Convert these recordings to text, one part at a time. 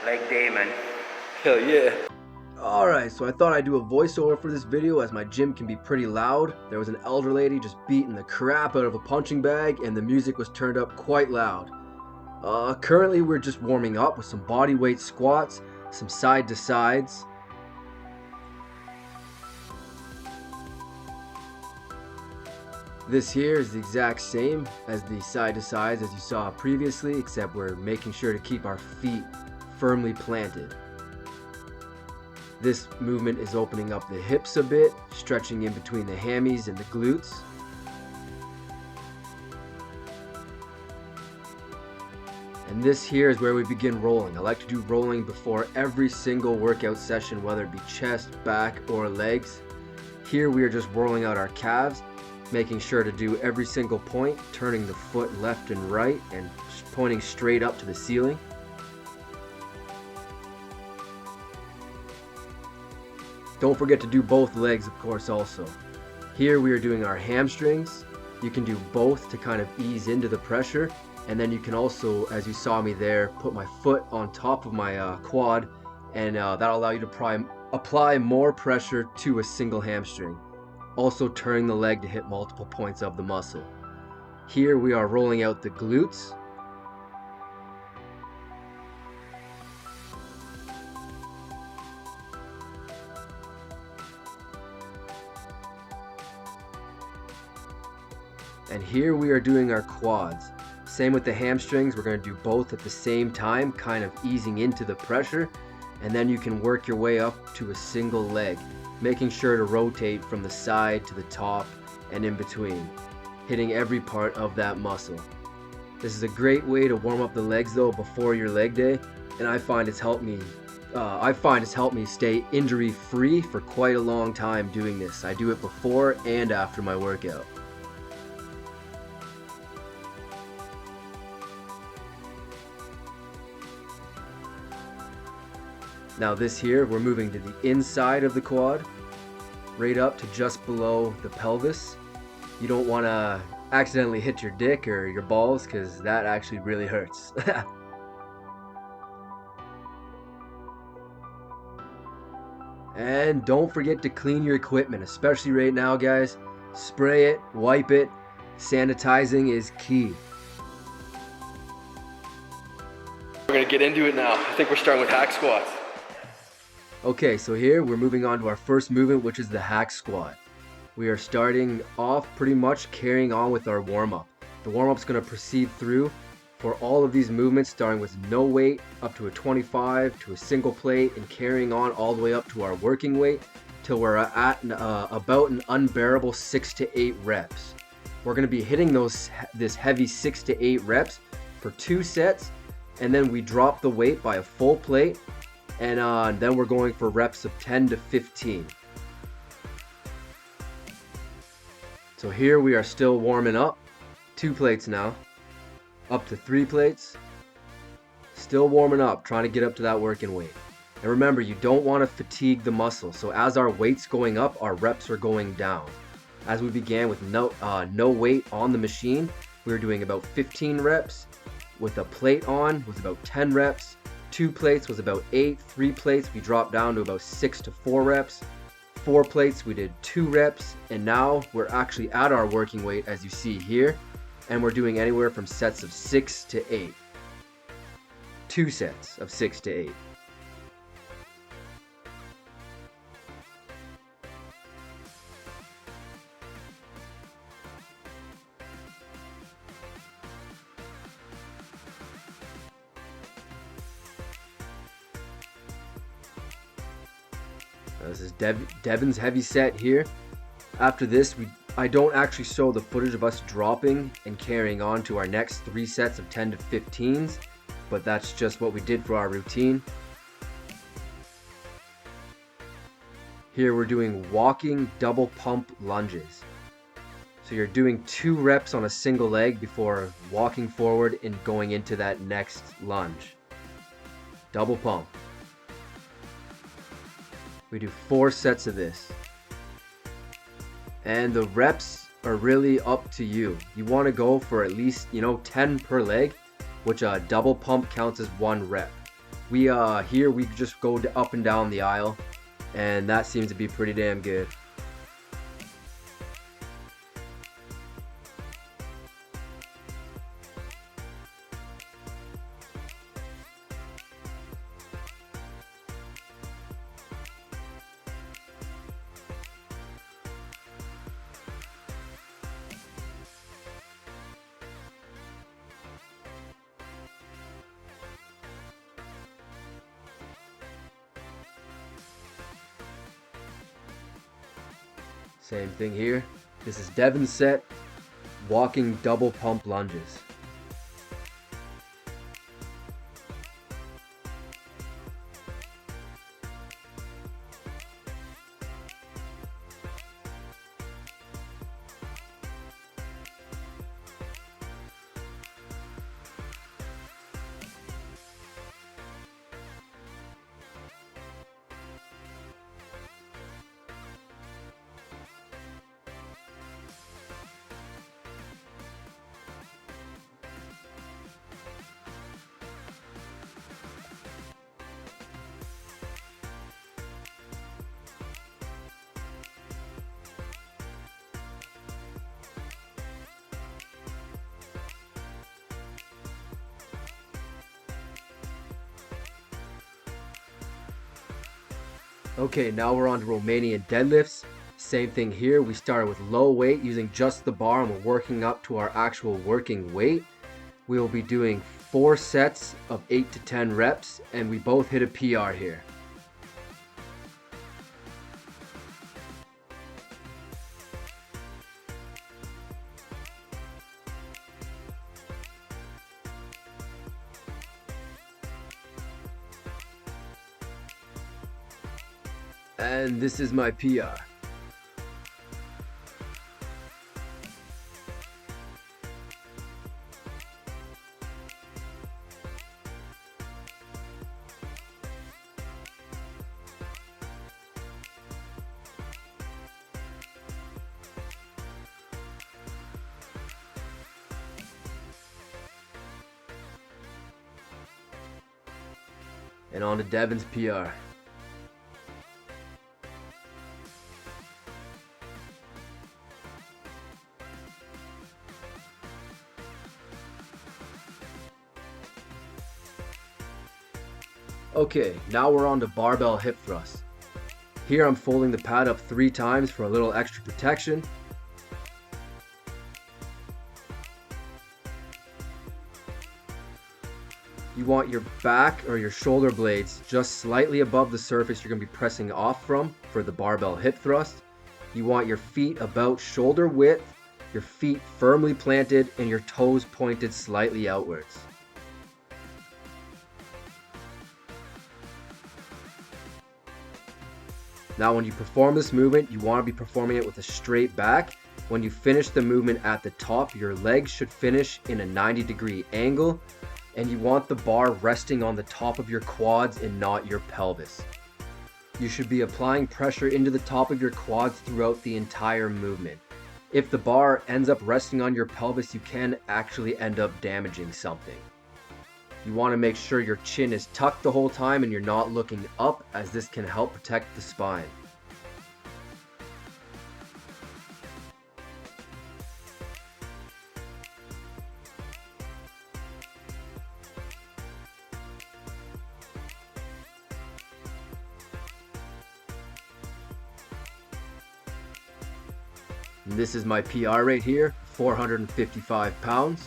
Leg day, man. Hell yeah. Alright, so I thought I'd do a voiceover for this video as my gym can be pretty loud. There was an elder lady just beating the crap out of a punching bag and the music was turned up quite loud. Currently we're just warming up with some body weight squats, some side to sides. This here is the exact same as the side to sides as you saw previously, except we're making sure to keep our feet firmly planted. This movement is opening up the hips a bit, stretching in between the hammies and the glutes. And this here is where we begin rolling. I like to do rolling before every single workout session, whether it be chest, back, or legs. Here we are just rolling out our calves, making sure to do every single point, turning the foot left and right and pointing straight up to the ceiling. Don't forget to do both legs, of course, also. Here we are doing our hamstrings. You can do both to kind of ease into the pressure, and then you can also, as you saw me there, put my foot on top of my quad, and that'll allow you to apply more pressure to a single hamstring. Also turning the leg to hit multiple points of the muscle. Here we are rolling out the glutes. And here we are doing our quads. Same with the hamstrings, we're going to do both at the same time, kind of easing into the pressure, and then you can work your way up to a single leg, making sure to rotate from the side to the top and in between, hitting every part of that muscle. This is a great way to warm up the legs though before your leg day, and I find it's helped me stay injury free for quite a long time doing this. I do it before and after my workout. Now this here, we're moving to the inside of the quad, right up to just below the pelvis. You don't want to accidentally hit your dick or your balls because that actually really hurts. And don't forget to clean your equipment, especially right now, guys. Spray it, wipe it. Sanitizing is key. We're going to get into it now. I think we're starting with hack squats. Okay, so here we're moving on to our first movement, which is the hack squat. We are starting off pretty much carrying on with our warm-up. The warm-up's going to proceed through for all of these movements, starting with no weight up to a 25 to a single plate and carrying on all the way up to our working weight till we're at about an unbearable 6 to 8 reps. We're going to be hitting this heavy 6 to 8 reps for 2 sets, and then we drop the weight by a full plate. And then we're going for reps of 10 to 15. So here we are still warming up. 2 plates now. Up to 3 plates. Still warming up, trying to get up to that working weight. And remember, you don't want to fatigue the muscle. So as our weight's going up, our reps are going down. As we began with no weight on the machine, we were doing about 15 reps. With a plate on was about 10 reps. 2 plates was about 8, 3 plates we dropped down to about 6 to 4 reps, 4 plates we did 2 reps, and now we're actually at our working weight as you see here, and we're doing anywhere from sets of 6 to 8. 2 sets of 6 to 8. This is Devon's heavy set here. After this, I don't actually show the footage of us dropping and carrying on to our next 3 sets of 10 to 15s, but that's just what we did for our routine. Here we're doing walking double pump lunges. So you're doing 2 reps on a single leg before walking forward and going into that next lunge. Double pump. We do 4 sets of this. And the reps are really up to you. You want to go for at least, 10 per leg, which a double pump counts as 1 rep. Here we just go up and down the aisle, and that seems to be pretty damn good. Same thing here. This is Devon's set, walking double pump lunges. Okay, now we're on to Romanian deadlifts. Same thing here. We started with low weight using just the bar, and we're working up to our actual working weight. We will be doing 4 sets of 8 to 10 reps, and we both hit a PR here. And this is my PR. And on to Devon's PR. Okay, now we're on to barbell hip thrust. Here I'm folding the pad up 3 times for a little extra protection. You want your back or your shoulder blades just slightly above the surface you're going to be pressing off from for the barbell hip thrust. You want your feet about shoulder width, your feet firmly planted, and your toes pointed slightly outwards. Now when you perform this movement, you want to be performing it with a straight back. When you finish the movement at the top, your legs should finish in a 90-degree angle, and you want the bar resting on the top of your quads and not your pelvis. You should be applying pressure into the top of your quads throughout the entire movement. If the bar ends up resting on your pelvis, you can actually end up damaging something. You want to make sure your chin is tucked the whole time and you're not looking up, as this can help protect the spine. And this is my PR right here, 455 pounds.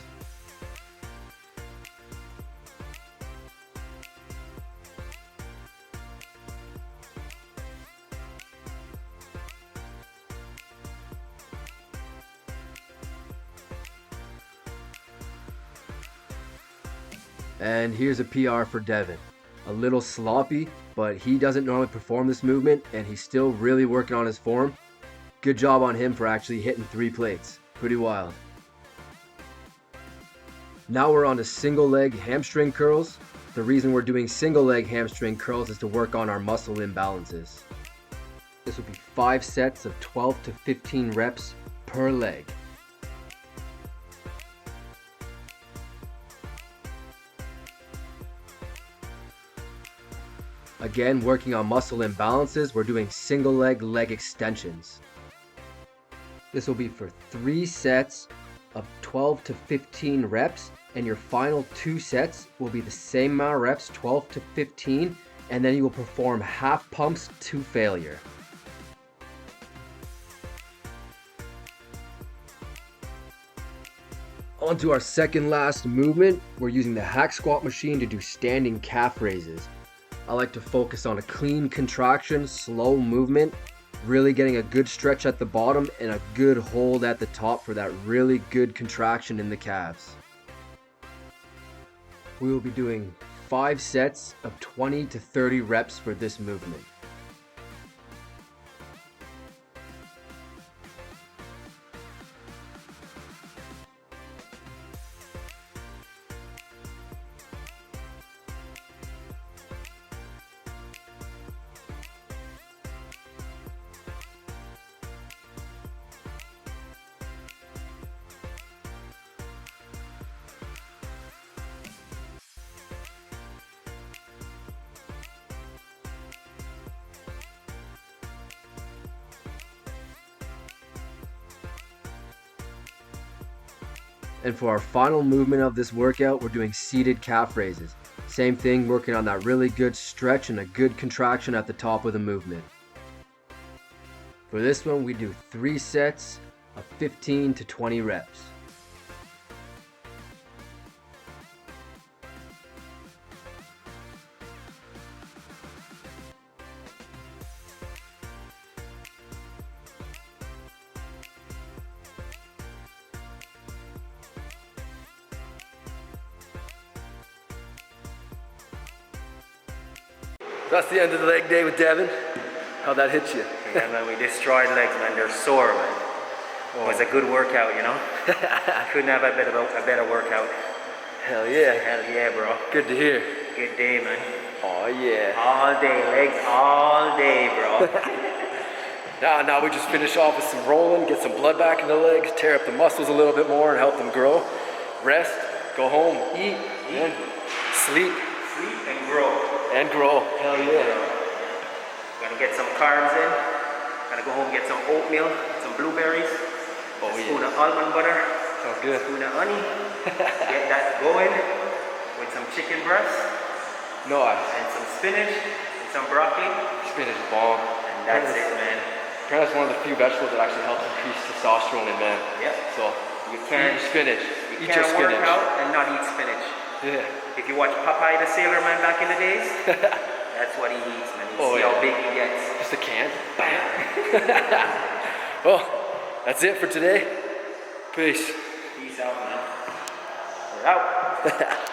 And here's a PR for Devon. A little sloppy, but he doesn't normally perform this movement and he's still really working on his form. Good job on him for actually hitting 3 plates. Pretty wild. Now we're on to single leg hamstring curls. The reason we're doing single leg hamstring curls is to work on our muscle imbalances. This will be 5 sets of 12 to 15 reps per leg. Again, working on muscle imbalances, we're doing single leg extensions. This will be for 3 sets of 12 to 15 reps, and your final 2 sets will be the same amount of reps, 12 to 15, and then you will perform half pumps to failure. On to our second last movement. We're using the hack squat machine to do standing calf raises. I like to focus on a clean contraction, slow movement, really getting a good stretch at the bottom and a good hold at the top for that really good contraction in the calves. We will be doing 5 sets of 20 to 30 reps for this movement. And for our final movement of this workout, we're doing seated calf raises. Same thing, working on that really good stretch and a good contraction at the top of the movement. For this one, we do 3 sets of 15 to 20 reps. That's the end of the leg day with Devon. How'd that hit you? Yeah, man, we destroyed legs, man. They're sore, man. Oh. It was a good workout, you know? Couldn't have a better workout. Hell yeah. Hell yeah, bro. Good to hear. Good day, man. Oh yeah. All day, legs all day, bro. Now we just finish off with some rolling, get some blood back in the legs, tear up the muscles a little bit more and help them grow. Rest, go home, eat. And sleep. Sleep and grow. And grow. Hell yeah. Gonna get some carbs in. Gotta go home, get some oatmeal, some blueberries. Oh yeah. Spoon of almond butter. Sounds good. Spoon of honey. Get that going with some chicken breast. Nice. And some spinach and some broccoli. Spinach bomb. And that's it, man. Apparently it's one of the few vegetables that actually helps increase testosterone in men. Yep. So you can't eat your spinach. You can't work out and not eat spinach. Yeah. If you watch Popeye the Sailor Man back in the days, that's what he eats, man. You see how big he gets. Just a can. Bam. Well, that's it for today. Peace. Peace out, man. We're out.